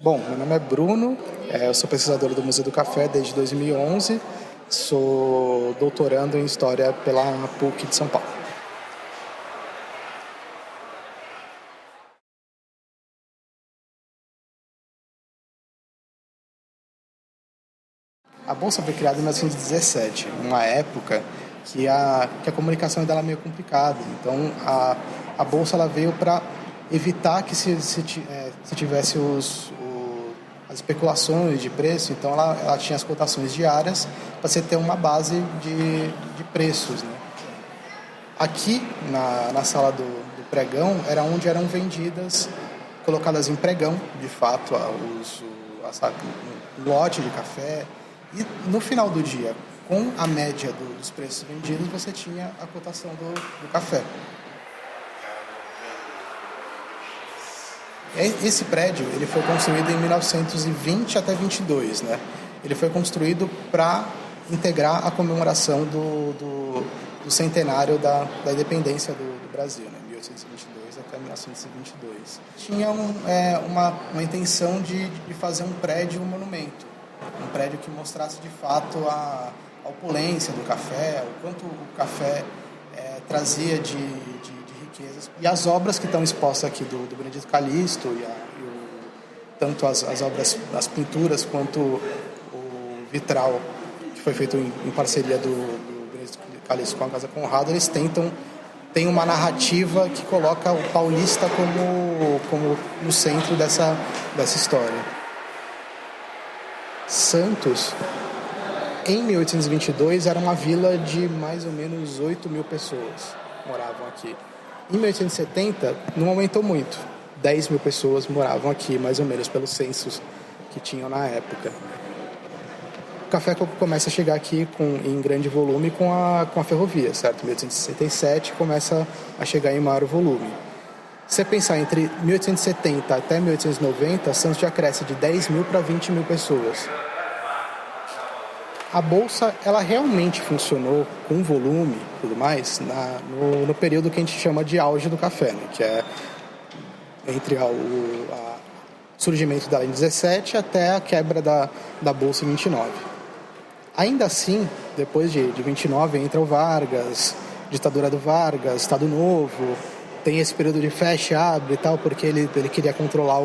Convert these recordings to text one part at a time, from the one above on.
Bom, meu nome é Bruno, eu sou pesquisador do Museu do Café desde 2011, sou doutorando em História pela PUC de São Paulo. A Bolsa foi criada em 1917, numa época que a comunicação dela é meio complicada. Então, a Bolsa ela veio para evitar que se tivesse as especulações de preço. Então, ela tinha as cotações diárias para você ter uma base de preços, né? Aqui, na sala do pregão, era onde eram vendidas, colocadas em pregão, de fato, um lote de café. E no final do dia, com a média dos preços vendidos, você tinha a cotação do café. Esse prédio ele foi construído em 1920 até 22, né? Ele foi construído para integrar a comemoração do centenário da independência do Brasil, né? 1822 até 1922. Tinha uma intenção de fazer um prédio, um monumento. Um prédio que mostrasse de fato a opulência do café, o quanto o café trazia de riquezas. E as obras que estão expostas aqui do Benedito Calixto, tanto as obras, as pinturas, quanto o vitral, que foi feito em parceria do Benedito Calixto com a Casa Conrado, eles tem uma narrativa que coloca o paulista como no centro dessa história. Santos, em 1822, era uma vila de mais ou menos 8 mil pessoas que moravam aqui. Em 1870, não aumentou muito. 10 mil pessoas moravam aqui, mais ou menos, pelos censos que tinham na época. O café começa a chegar aqui em grande volume com a ferrovia, certo? Em 1867 começa a chegar em maior volume. Se você pensar entre 1870 até 1890, Santos já cresce de 10 mil para 20 mil pessoas. A Bolsa, ela realmente funcionou com volume e tudo mais no período que a gente chama de auge do café, né? Que é entre o surgimento dela em 17 até a quebra da Bolsa em 29. Ainda assim, depois de 29, entra o Vargas, ditadura do Vargas, Estado Novo, tem esse período de fecha, abre e tal, porque ele queria controlar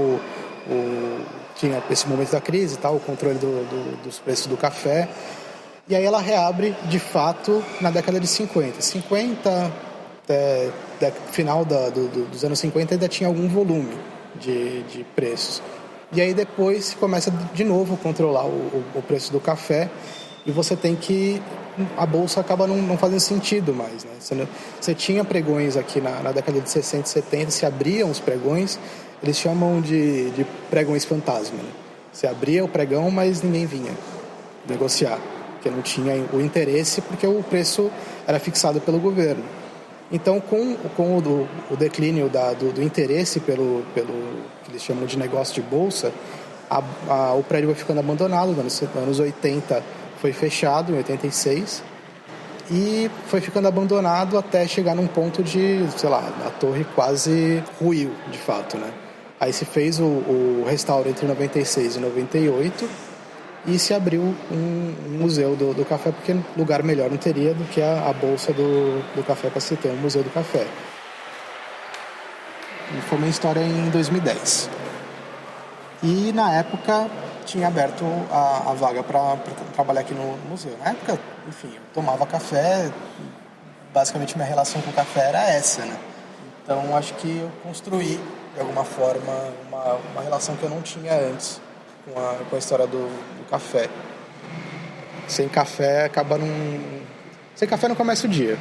tinha esse momento da crise e tal, o controle dos preços do café. E aí ela reabre, de fato, na década de 50. 50, final dos anos 50, ainda tinha algum volume de preços. E aí depois começa de novo a controlar o preço do café e você tem que... A Bolsa acaba não fazendo sentido mais, né? Você tinha pregões aqui na década de 60 e 70, se abriam os pregões, eles chamam de pregões fantasma, né? Você abria o pregão, mas ninguém vinha negociar, porque não tinha o interesse, porque o preço era fixado pelo governo. Então, com o declínio do interesse pelo que eles chamam de negócio de bolsa, o prédio vai ficando abandonado. Nos anos 80 foi fechado, em 86, e foi ficando abandonado até chegar num ponto de, sei lá, a torre quase ruiu, de fato, né? Aí se fez o restauro entre 96 e 98 e se abriu um museu do café, porque lugar melhor não teria do que a Bolsa do Café para se ter um museu do café. E foi uma história em 2010. E na época tinha aberto a vaga para trabalhar aqui no museu. Na época, enfim, eu tomava café, basicamente minha relação com o café era essa, né? Então acho que eu construí, de alguma forma, uma relação que eu não tinha antes com a história do café. Sem café não começa o dia.